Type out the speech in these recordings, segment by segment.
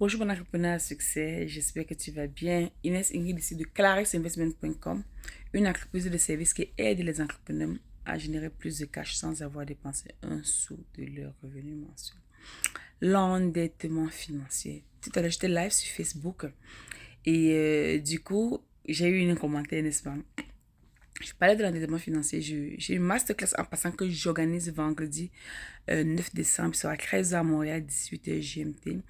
Bonjour mon entrepreneur à succès, j'espère que tu vas bien. Inès Ingrid ici de clarisinvestment.com, une entreprise de services qui aide les entrepreneurs à générer plus de cash sans avoir dépensé un sou de leur revenu mensuel. L'endettement financier. Tout à l'heure, j'étais live sur Facebook et du coup, j'ai eu un commentaire, n'est-ce pas? Je parlais de l'endettement financier. J'ai une masterclass en passant que j'organise vendredi 9 décembre sur la 13 à Montréal, 18h GMT.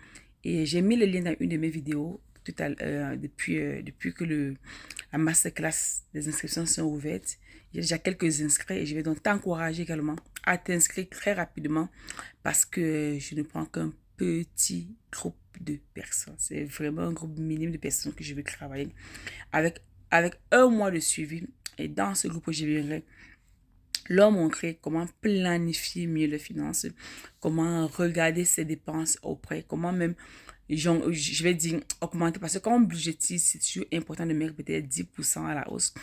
Et j'ai mis le lien dans une de mes vidéos depuis que la masterclass des inscriptions sont ouvertes. Il y a déjà quelques inscrits et je vais donc t'encourager également à t'inscrire très rapidement parce que je ne prends qu'un petit groupe de personnes. C'est vraiment un groupe minime de personnes que je vais travailler avec un mois de suivi. Et dans ce groupe, je vais leur montrer comment planifier mieux les finances, comment regarder ses dépenses auprès, comment même, je vais dire, augmenter. Parce que quand on budgétise, c'est toujours important de mettre peut-être 10% à la hausse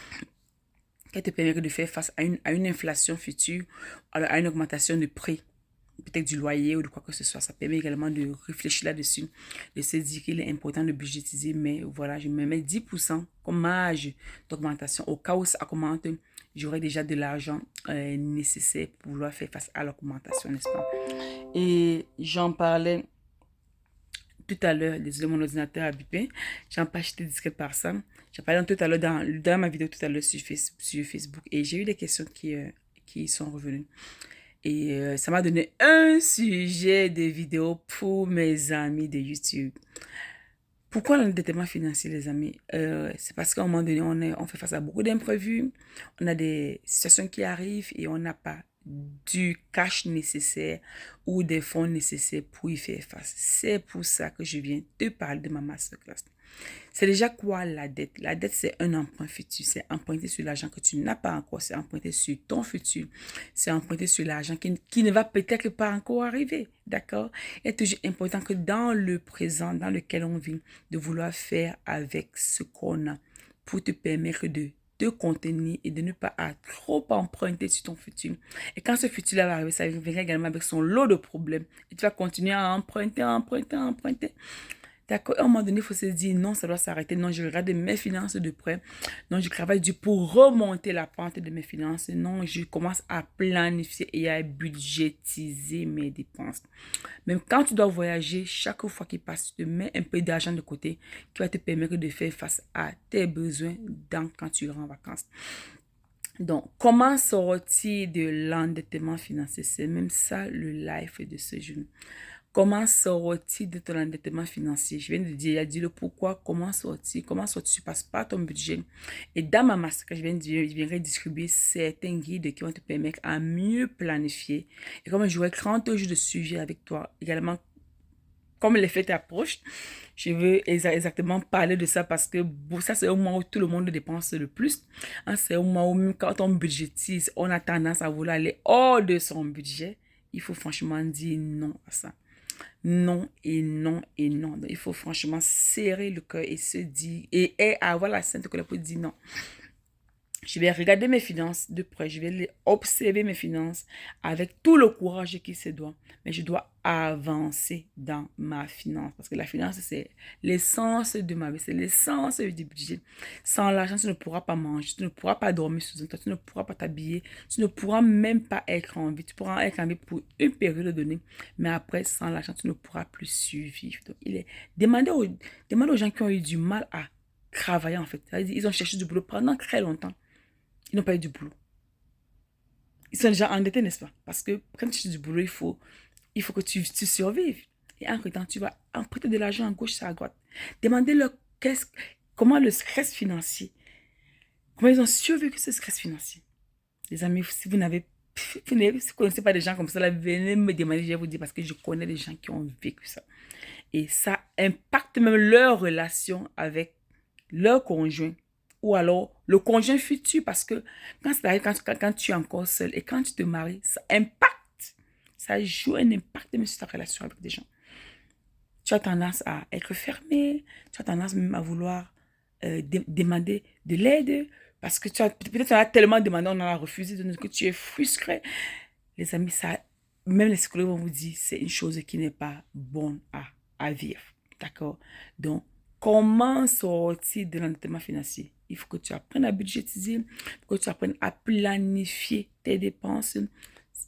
qui te permet de faire face à une inflation future, à une augmentation de prix, peut-être du loyer ou de quoi que ce soit. Ça permet également de réfléchir là-dessus, de se dire qu'il est important de budgétiser, mais voilà, je me mets 10% comme marge d'augmentation. Au cas où ça augmente, j'aurai déjà de l'argent nécessaire pour pouvoir faire face à l'augmentation, n'est-ce pas? Et j'en parlais tout à l'heure, désolé, mon ordinateur a bipé. J'en pas acheté discret par ça. J'en parlais tout à l'heure dans ma vidéo tout à l'heure sur Facebook et j'ai eu des questions qui sont revenues. Et ça m'a donné un sujet de vidéo pour mes amis de YouTube. Pourquoi l'endettement financier, les amis? C'est parce qu'à un moment donné, on fait face à beaucoup d'imprévus. On a des situations qui arrivent et on n'a pas du cash nécessaire ou des fonds nécessaires pour y faire face. C'est pour ça que je viens te parler de ma masterclass. C'est déjà quoi la dette? La dette, c'est un emprunt futur. C'est emprunter sur l'argent que tu n'as pas encore. C'est emprunter sur ton futur. C'est emprunter sur l'argent qui ne va peut-être pas encore arriver. D'accord? Il est toujours important que dans le présent dans lequel on vit, de vouloir faire avec ce qu'on a pour te permettre de te contenir et de ne pas trop emprunter sur ton futur. Et quand ce futur-là va arriver, ça viendra également avec son lot de problèmes. Et tu vas continuer à emprunter, emprunter, emprunter. D'accord, à un moment donné, il faut se dire non, ça doit s'arrêter. Non, je regarde mes finances de près. Non, je travaille dur pour remonter la pente de mes finances. Non, je commence à planifier et à budgétiser mes dépenses. Même quand tu dois voyager, chaque fois qu'il passe, tu te mets un peu d'argent de côté qui va te permettre de faire face à tes besoins quand tu iras en vacances. Donc, comment sortir de l'endettement financier? C'est même ça le life de ce jour. Comment sortir de ton endettement financier? Je viens de dire, il a dit le pourquoi, comment sortir, tu passes pas ton budget. Et dans ma masterclass, je viendrai distribuer certains guides qui vont te permettre à mieux planifier. Et comme j'aurai 30 jours de suivi avec toi, également, comme les fêtes approchent, je veux exactement parler de ça parce que ça, c'est au moment où tout le monde dépense le plus. Hein, c'est au moment où même quand on budgétise, on a tendance à vouloir aller hors de son budget. Il faut franchement dire non à ça. Non et non et non. Donc, il faut franchement serrer le cœur et se dire, et avoir la sainte colère pour dire non. Je vais regarder mes finances de près, je vais observer mes finances avec tout le courage qui se doit. Mais je dois avancer dans ma finance. Parce que la finance, c'est l'essence de ma vie, c'est l'essence du budget. Sans l'argent, tu ne pourras pas manger, tu ne pourras pas dormir sous un toit, tu ne pourras pas t'habiller, tu ne pourras même pas être en vie. Tu pourras être en vie pour une période donnée. Mais après, sans l'argent, tu ne pourras plus survivre. Donc, il est demandé aux gens qui ont eu du mal à travailler, en fait. Ils ont cherché du boulot pendant très longtemps. Ils n'ont pas eu du boulot. Ils sont déjà endettés, n'est-ce pas? Parce que quand tu as du boulot, il faut que tu survives. Et entre temps, tu vas emprunter de l'argent à gauche, à droite. Demandez-leur comment le stress financier, comment ils ont survécu ce stress financier. Les amis, si vous ne connaissez pas des gens comme ça, là, venez me demander, je vais vous dire, parce que je connais des gens qui ont vécu ça. Et ça impacte même leur relation avec leur conjoint ou alors le conjoint futur parce que quand ça arrive, quand tu es encore seul et quand tu te maries, ça impacte. Ça joue un impact même sur ta relation avec des gens. Tu as tendance à être fermé, tu as tendance même à vouloir demander de l'aide parce que peut-être tu as tellement demandé, on en a refusé, que tu es frustré. Les amis, ça, même les psychologues vont vous dire c'est une chose qui n'est pas bonne à vivre. D'accord? Donc, comment sortir de l'endettement financier? Il faut que tu apprennes à budgétiser, il faut que tu apprennes à planifier tes dépenses,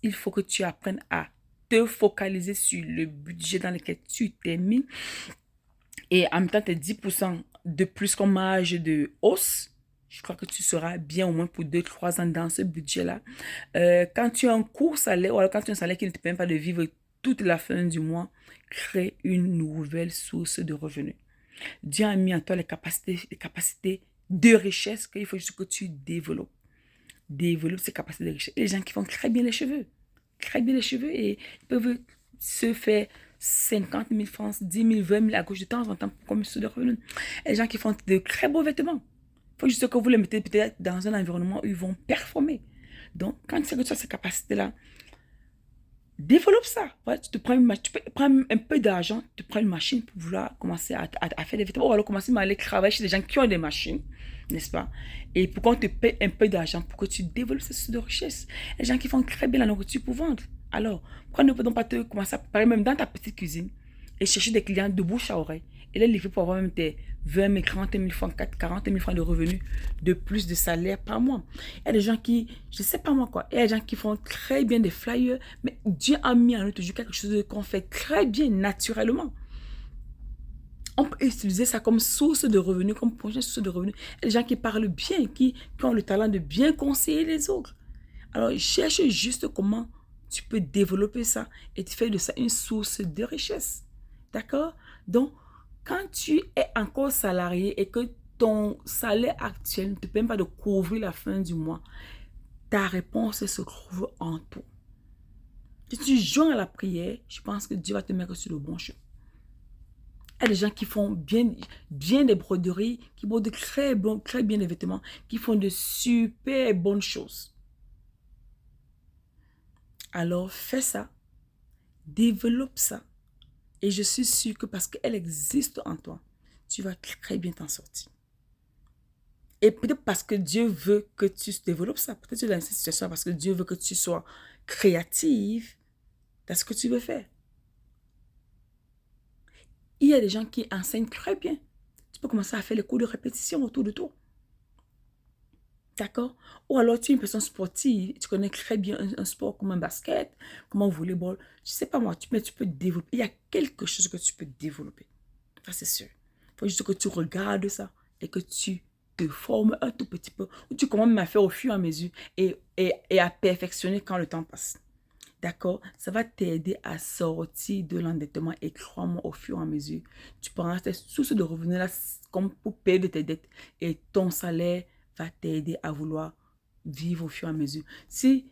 il faut que tu apprennes à te focaliser sur le budget dans lequel tu t'es mis et en même temps tes 10% de plus comme marge de hausse. Je crois que tu seras bien au moins pour 2-3 ans dans ce budget-là. Quand tu as un court salaire ou alors quand tu as un salaire qui ne te permet pas de vivre toute la fin du mois, crée une nouvelle source de revenus. Dieu a mis en toi les capacités de richesse qu'il faut juste que tu développes. Développe ces capacités de richesse. Et les gens qui font très bien les cheveux, et ils peuvent se faire 50 000 francs, 10 000, 20 000 à gauche de temps en temps comme source de revenus. Et les gens qui font de très beaux vêtements. Il faut juste que vous les mettez peut-être dans un environnement où ils vont performer. Donc, quand tu sais que tu as ces capacités-là, développe ça. Ouais, tu peux prendre un peu d'argent, tu prends une machine pour vouloir commencer à faire des vêtements. Ou alors commencer à aller travailler chez des gens qui ont des machines, n'est-ce pas? Et pour qu'on te paye un peu d'argent pour que tu développes cette source de richesse. Les gens qui font très bien la nourriture pour vendre. Alors, pourquoi ne peut-on pas te commencer à préparer même dans ta petite cuisine et chercher des clients de bouche à oreille et les livrer pour avoir même tes 20 000, 40 000 francs, 40 000 francs de revenus de plus de salaire par mois. Il y a des gens qui, je sais pas moi quoi, il y a des gens qui font très bien des flyers, mais Dieu a mis en eux toujours quelque chose qu'on fait très bien naturellement. On peut utiliser ça comme source de revenus, comme projet source de revenus. Il y a des gens qui parlent bien, qui ont le talent de bien conseiller les autres. Alors, cherche juste comment tu peux développer ça et tu fais de ça une source de richesse. D'accord? Donc, quand tu es encore salarié et que ton salaire actuel ne te permet pas de couvrir la fin du mois, ta réponse se trouve en toi. Si tu joins à la prière, je pense que Dieu va te mettre sur le bon chemin. Il y a des gens qui font bien des broderies, qui brodent très bien des vêtements, qui font de super bonnes choses. Alors, fais ça, développe ça. Et je suis sûre que parce qu'elle existe en toi, tu vas très bien t'en sortir. Et peut-être parce que Dieu veut que tu développes ça. Peut-être que tu es dans cette situation parce que Dieu veut que tu sois créative dans ce que tu veux faire. Il y a des gens qui enseignent très bien. Tu peux commencer à faire les cours de répétition autour de toi. D'accord? Ou alors tu es une personne sportive, tu connais très bien un sport comme un basket, comme un volleyball. Je ne sais pas moi, tu peux développer. Il y a quelque chose que tu peux développer. Ça, c'est sûr. Il faut juste que tu regardes ça et que tu te formes un tout petit peu. Ou tu commences à faire au fur et à mesure et à perfectionner quand le temps passe. D'accord? Ça va t'aider à sortir de l'endettement et crois-moi, au fur et à mesure, tu prendras tes sources de revenus là comme pour payer de tes dettes et ton salaire va t'aider à vouloir vivre au fur et à mesure. Si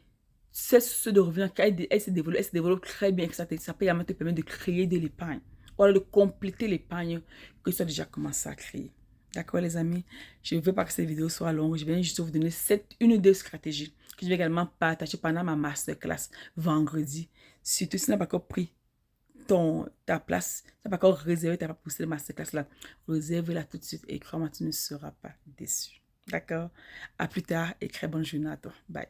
cette source de revenus, elle se développe très bien, ça peut également te permettre de créer de l'épargne ou alors de compléter l'épargne que tu as déjà commencé à créer. D'accord les amis? Je ne veux pas que cette vidéo soit longue. Je viens juste vous donner une ou deux stratégies que je vais également partager pendant ma masterclass vendredi. Surtout si tu n'as pas encore pris ta place, tu n'as pas encore réservé, tu n'as pas poussé la masterclass là, réserve-la tout de suite et crois-moi, tu ne seras pas déçu. D'accord? À plus tard et très bonne journée à toi. Bye.